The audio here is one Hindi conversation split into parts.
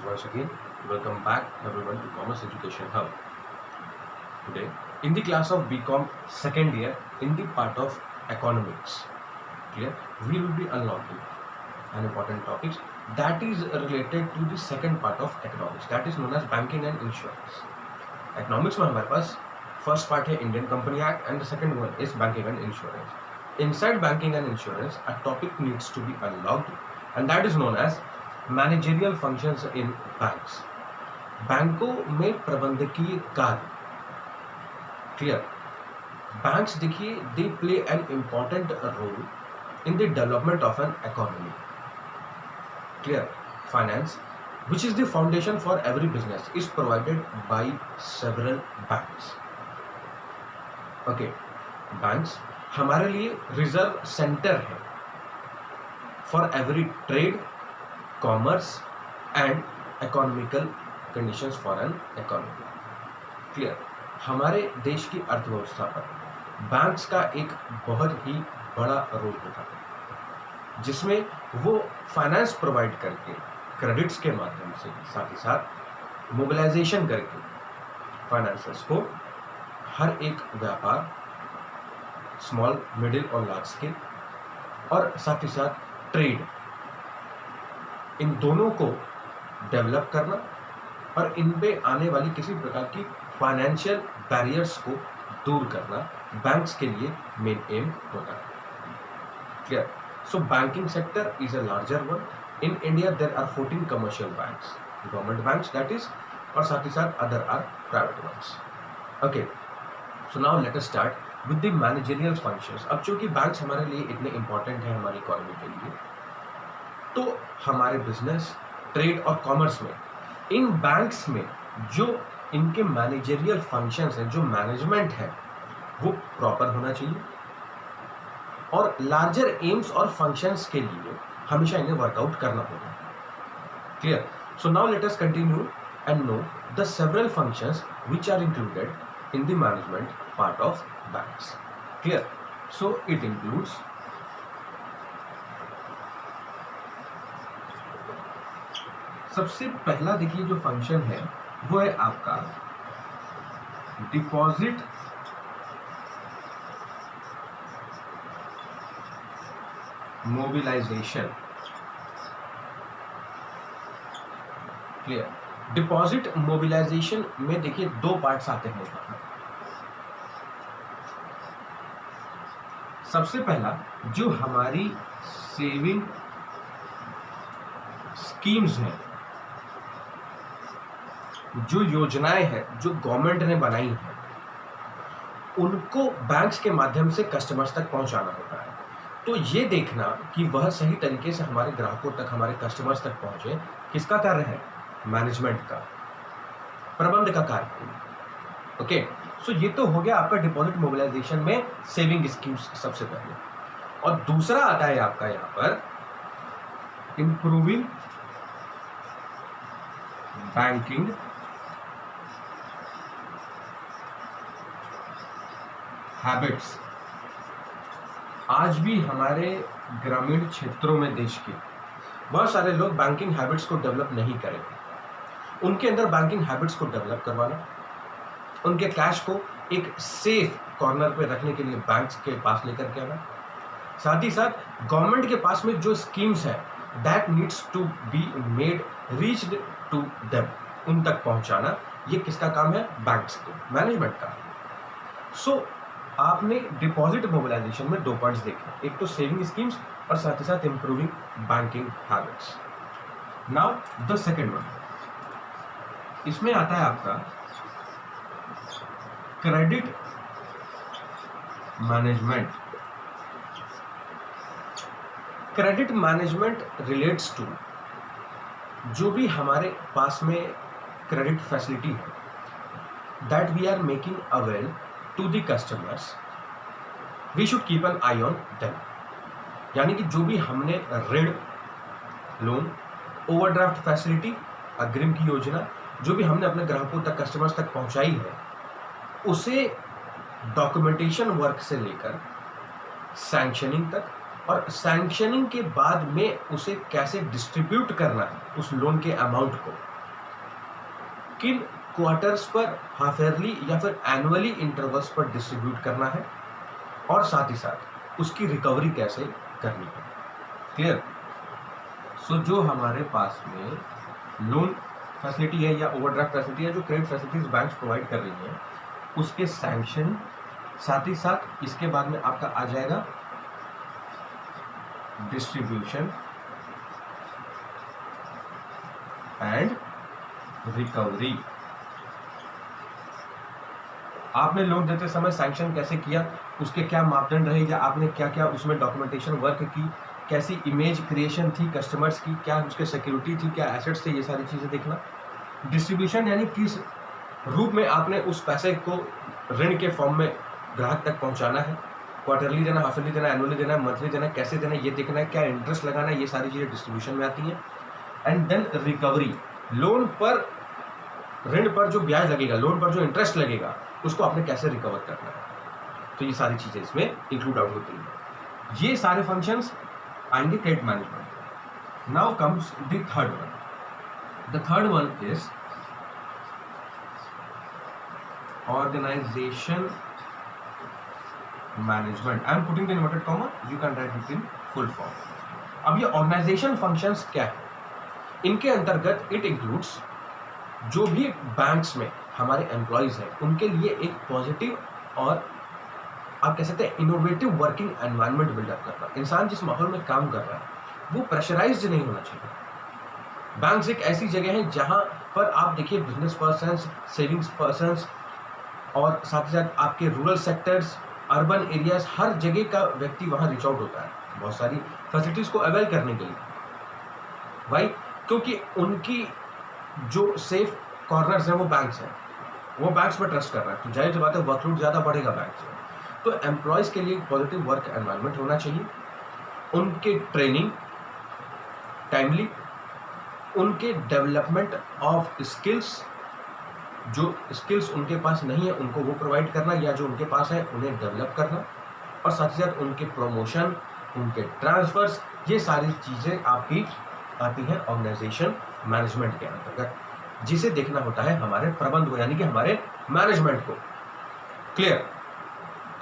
Once again, welcome back everyone to Commerce Education Hub. Today, in the class of BCom second year, in the part of economics, clear, we will be unlocking an important topics that is related to the second part of economics, that is known as banking and insurance. Economics में हमारे पास first part है Indian Company Act and the second one is banking and insurance. Inside banking and insurance, a topic needs to be unlocked and that is known as managerial functions in banks. बैंकों में प्रबंधकीय कार्य. क्लियर. बैंक्स देखिए they play an important role in the development of an economy. Clear. Finance which is the foundation for every business is provided by several banks. Okay, banks हमारे लिए रिजर्व सेंटर है for every trade, commerce and economical conditions for an economy. Clear. हमारे देश की अर्थव्यवस्था पर बैंक्स का एक बहुत ही बड़ा रोल होता है, जिसमें वो फाइनेंस प्रोवाइड करके क्रेडिट्स के माध्यम से साथ ही साथ मोबिलाइजेशन करके फाइनेंसर्स को हर एक व्यापार, स्मॉल, मिडिल और लार्ज स्केल और साथ ही साथ ट्रेड, इन दोनों को डेवलप करना और इन पे आने वाली किसी प्रकार की फाइनेंशियल बैरियर्स को दूर करना बैंक्स के लिए मेन एम होता है. Clear. So banking sector is a larger one. In India there are 14 commercial banks, government banks that is, और साथ ही साथ other are private banks. Okay, so now let us start with the managerial functions. अब चूंकि बैंक्स हमारे लिए इतने इंपॉर्टेंट है हमारी इकोनॉमी के लिए, तो हमारे बिजनेस, ट्रेड और कॉमर्स में इन बैंक्स में जो इनके मैनेजरियल फंक्शंस हैं, जो मैनेजमेंट है, वो प्रॉपर होना चाहिए और लार्जर एम्स और फंक्शंस के लिए हमेशा इन्हें वर्कआउट करना होगा. Clear. So now let us continue and know the several functions which are included in the management part of banks. Clear. So it includes सबसे पहला देखिए जो फंक्शन है वो है आपका deposit mobilisation. Clear. Deposit mobilisation में देखिए दो पार्ट्स आते हैं. सबसे पहला जो हमारी सेविंग स्कीम्स हैं, जो योजनाएं हैं जो गवर्नमेंट ने बनाई हैं, उनको बैंक्स के माध्यम से कस्टमर्स तक पहुंचाना होता है. तो ये देखना कि वह सही तरीके से हमारे ग्राहकों तक, हमारे कस्टमर्स तक पहुंचे, किसका कार्य है? मैनेजमेंट का, प्रबंध का कार्य. ओके, सो ये तो हो गया आपका डिपॉजिट मोबिलाइजेशन में सेविंग स्कीम्स सबसे पहले. और दूसरा आता है आपका यहाँ पर इंप्रूविंग बैंकिंग हैबिट्स. आज भी हमारे ग्रामीण क्षेत्रों में देश के बहुत सारे लोग बैंकिंग हैबिट्स को डेवलप नहीं करेंगे. उनके अंदर बैंकिंग हैबिट्स को डेवलप करवाना, उनके कैश को एक सेफ कॉर्नर पे रखने के लिए बैंक्स के पास लेकर के आना, साथ ही साथ गवर्नमेंट के पास में जो स्कीम्स है that needs to be made reached to them, उन तक पहुंचाना, ये किसका काम है? बैंक्स के मैनेजमेंट का. सो आपने डिपॉजिट मोबिलाइजेशन में दो पार्ट्स देखे, एक तो सेविंग स्कीम्स और साथ ही साथ improving banking habits. Now the second one, इसमें आता है आपका credit management. Credit management relates to जो भी हमारे पास में क्रेडिट फैसिलिटी है that we are making avail to the customers, we should keep an eye on them. यानी कि जो भी हमने ऋण, लोन, ओवरड्राफ्ट फैसिलिटी, अग्रिम की योजना जो भी हमने अपने ग्राहकों तक, कस्टमर्स तक पहुंचाई है, उसे डॉक्यूमेंटेशन वर्क से लेकर सैंक्शनिंग तक और सैंक्शनिंग के बाद में उसे कैसे डिस्ट्रीब्यूट करना है उस लोन के अमाउंट को, किन क्वार्टर्स पर हाफ ईयरली या फिर एनुअली इंटरवल्स पर डिस्ट्रीब्यूट करना है, और साथ ही साथ उसकी रिकवरी कैसे करनी है। क्लियर? सो जो हमारे पास में लोन फैसिलिटी है या ओवरड्राफ्ट फैसिलिटी है, जो क्रेडिट फैसिलिटीज बैंक प्रोवाइड कर रही हैं, उसके सैंक्शन, साथ ही साथ इसके बाद में आपका आ जाएगा डिस्ट्रीब्यूशन एंड रिकवरी। आपने लोन देते समय सैंक्शन कैसे किया, उसके क्या मापदंड रहे, या आपने क्या क्या उसमें डॉक्यूमेंटेशन वर्क की, कैसी इमेज क्रिएशन थी कस्टमर्स की, क्या उसके सिक्योरिटी थी, क्या एसेट्स थे, ये सारी चीज़ें देखना। डिस्ट्रीब्यूशन यानी किस रूप में आपने उस पैसे को ऋण के फॉर्म में ग्राहक तक पहुंचाना है, क्वार्टरली देना, हाफ ईयरली देना, एनुअली देना, मंथली देना, कैसे देना, ये देखना है, क्या इंटरेस्ट लगाना है, ये सारी चीज़ें डिस्ट्रीब्यूशन में आती हैं। एंड देन रिकवरी, लोन पर, ऋण पर जो ब्याज लगेगा, लोन पर जो इंटरेस्ट लगेगा, उसको आपने कैसे रिकवर करना है। तो ये सारी चीज़ें इसमें इंक्लूड आउट होती हैं। ये सारे फंक्शंस आएंगे credit management. Now comes the third one. The third one is organization management. I am putting the inverted comma, you can write it in full form. अब ये ऑर्गेनाइजेशन फंक्शंस क्या है, इनके अंतर्गत इट इंक्लूड्स जो भी बैंक्स में हमारे एम्प्लॉयज हैं उनके लिए एक पॉजिटिव और आप कह सकते हैं इनोवेटिव वर्किंग एनवायरनमेंट बिल्डअप करना। इंसान जिस माहौल में काम कर रहा है वो प्रेशराइज्ड नहीं होना चाहिए। बैंक्स एक ऐसी जगह है जहां पर आप देखिए बिजनेस पर्सन्स, सेविंग्स पर्सन्स, और साथ ही साथ आपके रूरल सेक्टर्स, अर्बन एरियाज, हर जगह का व्यक्ति वहाँ रीच आउट होता है बहुत सारी फैसिलिटीज़ को अवेल करने के लिए। भाई क्योंकि उनकी जो सेफ कॉर्नर्स हैं वो बैंक्स हैं, वो बैंक्स पर ट्रस्ट कर रहा है, तो जाहिर सी बात है वर्कलोड ज़्यादा बढ़ेगा बैंक्स में। तो एम्प्लॉयज़ के लिए पॉजिटिव वर्क एनवायरनमेंट होना चाहिए, उनके ट्रेनिंग टाइमली, उनके डेवलपमेंट ऑफ स्किल्स, जो स्किल्स उनके पास नहीं है उनको वो प्रोवाइड करना, या जो उनके पास है उन्हें डेवलप करना, और साथ ही साथ उनके प्रमोशन, उनके ट्रांसफर्स, ये सारी चीज़ें आपकी आती हैं ऑर्गेनाइजेशन मैनेजमेंट के अंतर्गत, जिसे देखना होता है हमारे प्रबंध को, यानी कि हमारे मैनेजमेंट को। क्लियर?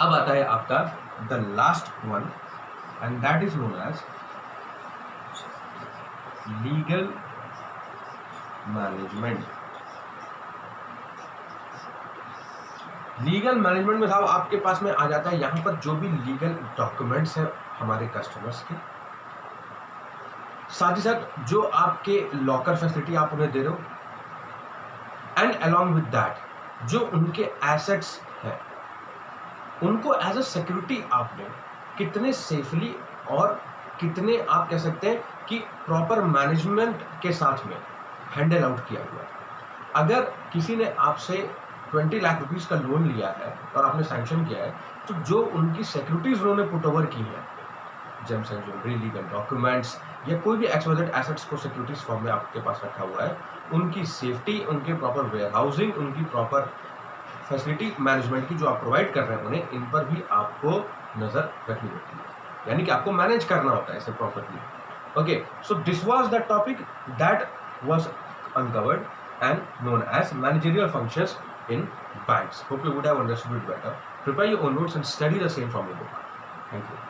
अब आता है आपका the last one, and that is known as legal management. Legal management में साहब आपके पास में आ जाता है यहाँ पर जो भी लीगल डॉक्यूमेंट्स हैं हमारे कस्टमर्स के, साथ ही साथ जो आपके लॉकर फैसिलिटी आप उन्हें दे रहे हो, एंड अलॉन्ग विद दैट जो उनके एसेट्स हैं उनको एज अ सिक्योरिटी आपने कितने सेफली और कितने आप कह सकते हैं कि प्रॉपर मैनेजमेंट के साथ में हैंडल आउट किया हुआ है। अगर किसी ने आपसे 20 लाख रुपीस का लोन लिया है और आपने सैंक्शन किया है, तो जो उनकी सिक्योरिटीज उन्होंने पुट ओवर की है, James and jewellery, legal documents, या कोई भी एक्सवाइजेड एसेट्स को सिक्योरिटीज फॉर्म में आपके पास रखा हुआ है, उनकी सेफ्टी, उनके प्रॉपर वेयर हाउसिंग, उनकी प्रॉपर फैसिलिटी मैनेजमेंट की जो आप प्रोवाइड कर रहे हैं उन्हें, इन पर भी आपको नज़र रखनी होती है, यानी कि आपको मैनेज करना होता है इसे properly. Okay, so this was the topic that was uncovered and known as managerial functions in banks. Hope you would have understood it better. Prepare your own notes and study the same from the book. Thank you.